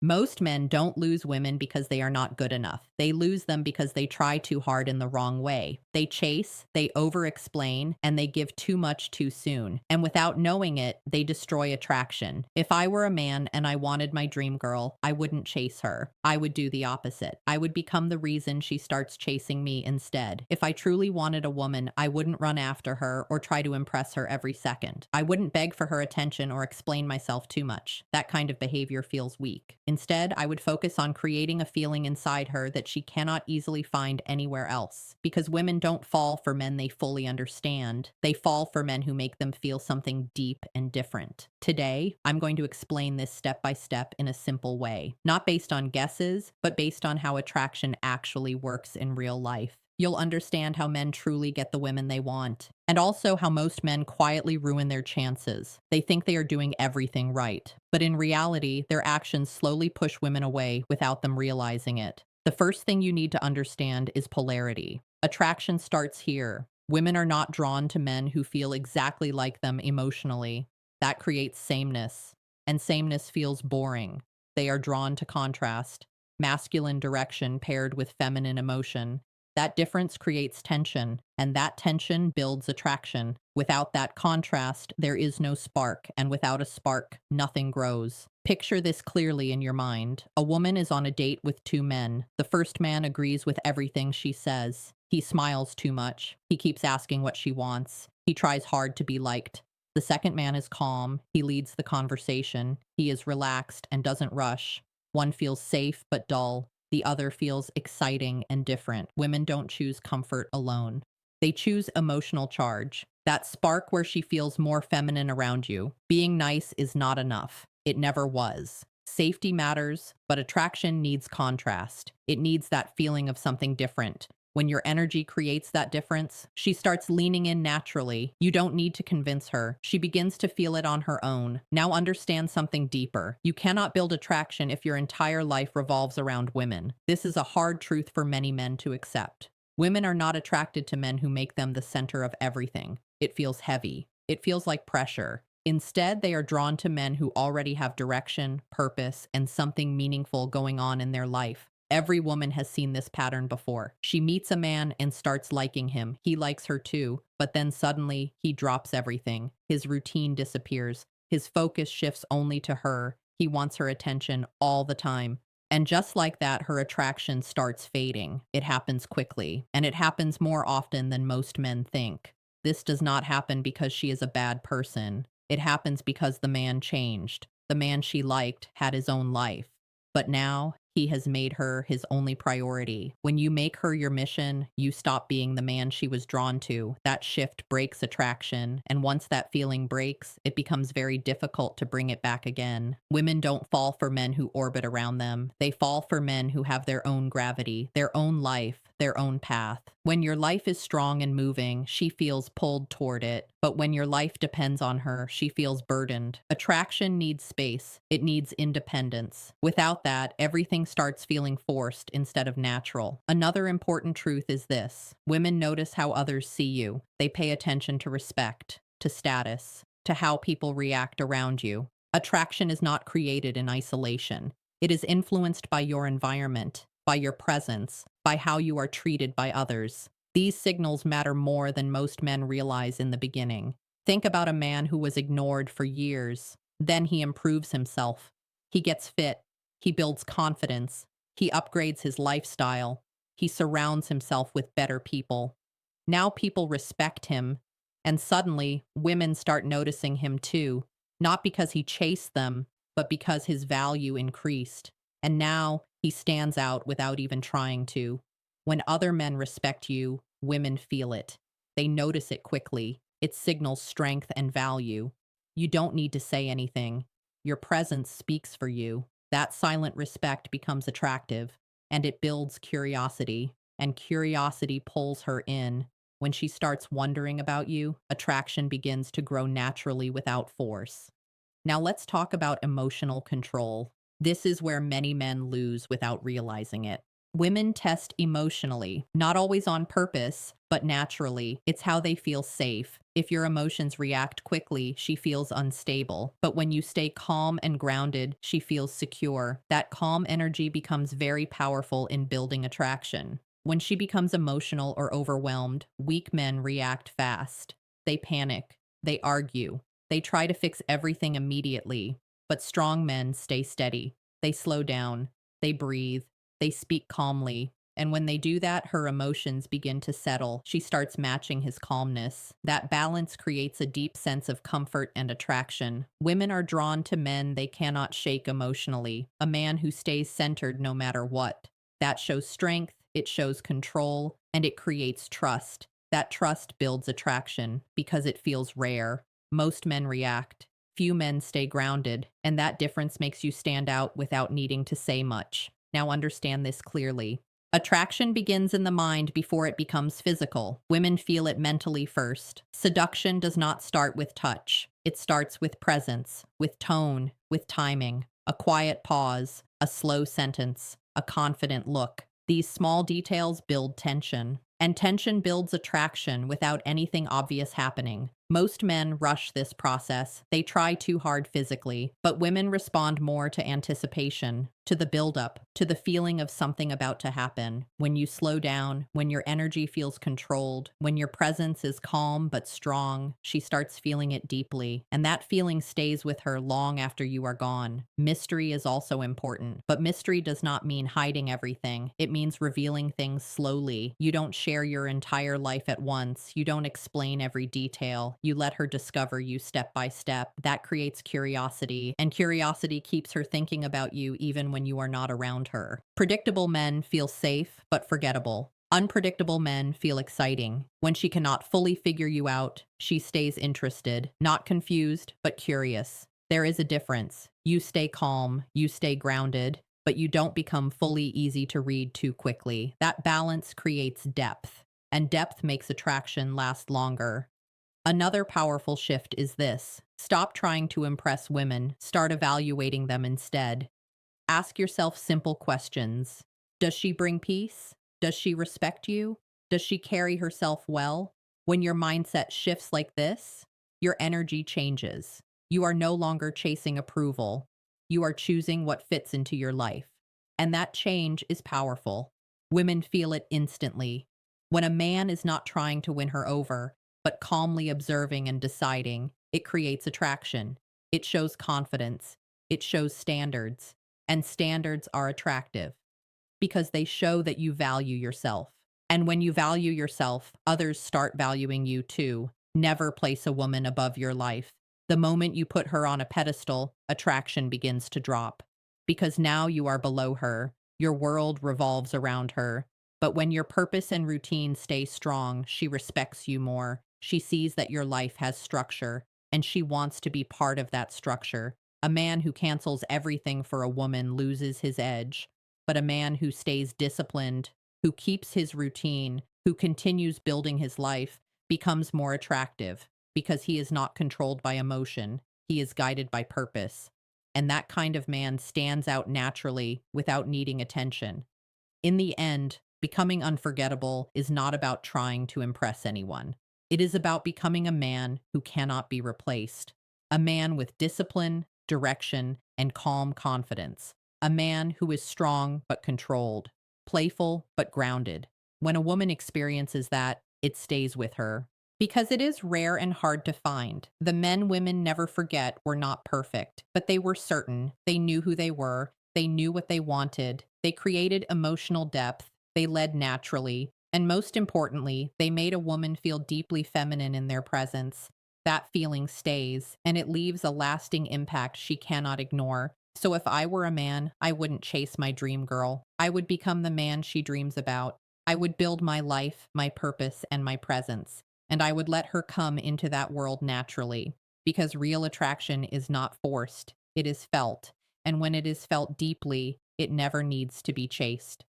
Most men don't lose women because they are not good enough. They lose them because they try too hard in the wrong way. They chase, they over explain, and they give too much too soon. And without knowing it, they destroy attraction. If I were a man and I wanted my dream girl, I wouldn't chase her. I would do the opposite. I would become the reason she starts chasing me instead. If I truly wanted a woman, I wouldn't run after her or try to impress her every second. I wouldn't beg for her attention or explain myself too much. That kind of behavior feels weak. Instead, I would focus on creating a feeling inside her that she cannot easily find anywhere else. Because women don't fall for men they fully understand. They fall for men who make them feel something deep and different. Today, I'm going to explain this step by step in a simple way, not based on guesses, but based on how attraction actually works in real life. You'll understand how men truly get the women they want, and also how most men quietly ruin their chances. They think they are doing everything right, but in reality, their actions slowly push women away without them realizing it. The first thing you need to understand is polarity. Attraction starts here. Women are not drawn to men who feel exactly like them emotionally. That creates sameness, and sameness feels boring. They are drawn to contrast, masculine direction paired with feminine emotion. That difference creates tension, and that tension builds attraction. Without that contrast, there is no spark, and without a spark, nothing grows. Picture this clearly in your mind. A woman is on a date with two men. The first man agrees with everything she says. He smiles too much. He keeps asking what she wants. He tries hard to be liked. The second man is calm. He leads the conversation. He is relaxed and doesn't rush. One feels safe but dull. The other feels exciting and different. Women don't choose comfort alone. They choose emotional charge. That spark where she feels more feminine around you. Being nice is not enough. It never was. Safety matters, but attraction needs contrast. It needs that feeling of something different. When your energy creates that difference, she starts leaning in naturally. You don't need to convince her. She begins to feel it on her own. Now understand something deeper. You cannot build attraction if your entire life revolves around women. This is a hard truth for many men to accept. Women are not attracted to men who make them the center of everything. It feels heavy. It feels like pressure. Instead, they are drawn to men who already have direction, purpose, and something meaningful going on in their life. Every woman has seen this pattern before. She meets a man and starts liking him. He likes her too, but then suddenly he drops everything. His routine disappears. His focus shifts only to her. He wants her attention all the time. And just like that, her attraction starts fading. It happens quickly, and it happens more often than most men think. This does not happen because she is a bad person. It happens because the man changed. The man she liked had his own life. But now, he has made her his only priority. When you make her your mission, you stop being the man she was drawn to. That shift breaks attraction, and once that feeling breaks, it becomes very difficult to bring it back again. Women don't fall for men who orbit around them. They fall for men who have their own gravity, their own life, their own path. When your life is strong and moving, she feels pulled toward it. But when your life depends on her, she feels burdened. Attraction needs space. It needs independence. Without that, everything starts feeling forced instead of natural. Another important truth is this: women notice how others see you. They pay attention to respect, to status, to how people react around you. Attraction is not created in isolation. It is influenced by your environment, by your presence, by how you are treated by others. These signals matter more than most men realize in the beginning. Think about a man who was ignored for years. Then he improves himself. He gets fit. He builds confidence. He upgrades his lifestyle. He surrounds himself with better people. Now people respect him, and suddenly women start noticing him too, not because he chased them, but because his value increased. And now he stands out without even trying to. When other men respect you, women feel it. They notice it quickly. It signals strength and value. You don't need to say anything. Your presence speaks for you. That silent respect becomes attractive, and it builds curiosity, and curiosity pulls her in. When she starts wondering about you, attraction begins to grow naturally without force. Now let's talk about emotional control. This is where many men lose without realizing it. Women test emotionally, not always on purpose, but naturally. It's how they feel safe. If your emotions react quickly, she feels unstable. But when you stay calm and grounded, she feels secure. That calm energy becomes very powerful in building attraction. When she becomes emotional or overwhelmed, weak men react fast. They panic. They argue. They try to fix everything immediately. But strong men stay steady. They slow down. They breathe. They speak calmly, and when they do that, her emotions begin to settle. She starts matching his calmness. That balance creates a deep sense of comfort and attraction. Women are drawn to men they cannot shake emotionally, a man who stays centered no matter what. That shows strength, it shows control, and it creates trust. That trust builds attraction because it feels rare. Most men react. Few men stay grounded, and that difference makes you stand out without needing to say much. Now understand this clearly. Attraction begins in the mind before it becomes physical. Women feel it mentally first. Seduction does not start with touch. It starts with presence, with tone, with timing, a quiet pause, a slow sentence, a confident look. These small details build tension, and tension builds attraction without anything obvious happening. Most men rush this process. They try too hard physically, but women respond more to anticipation, to the buildup, to the feeling of something about to happen. When you slow down, when your energy feels controlled, when your presence is calm but strong, she starts feeling it deeply, and that feeling stays with her long after you are gone. Mystery is also important, but mystery does not mean hiding everything. It means revealing things slowly. You don't share your entire life at once. You don't explain every detail. You let her discover you step by step. That creates curiosity, and curiosity keeps her thinking about you even when you are not around her. Predictable men feel safe but forgettable. Unpredictable men feel exciting. When she cannot fully figure you out, she stays interested, not confused, but curious. There is a difference. You stay calm, you stay grounded, but you don't become fully easy to read too quickly. That balance creates depth, and depth makes attraction last longer. Another powerful shift is this: stop trying to impress women, start evaluating them instead. Ask yourself simple questions. Does she bring peace? Does she respect you? Does she carry herself well? When your mindset shifts like this, your energy changes. You are no longer chasing approval. You are choosing what fits into your life. And that change is powerful. Women feel it instantly. When a man is not trying to win her over, but calmly observing and deciding, it creates attraction. It shows confidence. It shows standards. And standards are attractive because they show that you value yourself. And when you value yourself, others start valuing you too. Never place a woman above your life. The moment you put her on a pedestal, attraction begins to drop because now you are below her. Your world revolves around her. But when your purpose and routine stay strong, she respects you more. She sees that your life has structure, and she wants to be part of that structure. A man who cancels everything for a woman loses his edge, but a man who stays disciplined, who keeps his routine, who continues building his life, becomes more attractive because he is not controlled by emotion. He is guided by purpose. And that kind of man stands out naturally without needing attention. In the end, becoming unforgettable is not about trying to impress anyone. It is about becoming a man who cannot be replaced. A man with discipline, direction, and calm confidence. A man who is strong but controlled, playful but grounded. When a woman experiences that, it stays with her. Because it is rare and hard to find. The men women never forget were not perfect, but they were certain. They knew who they were. They knew what they wanted. They created emotional depth. They led naturally. And most importantly, they made a woman feel deeply feminine in their presence. That feeling stays, and it leaves a lasting impact she cannot ignore. So if I were a man, I wouldn't chase my dream girl. I would become the man she dreams about. I would build my life, my purpose, and my presence. And I would let her come into that world naturally. Because real attraction is not forced, it is felt. And when it is felt deeply, it never needs to be chased.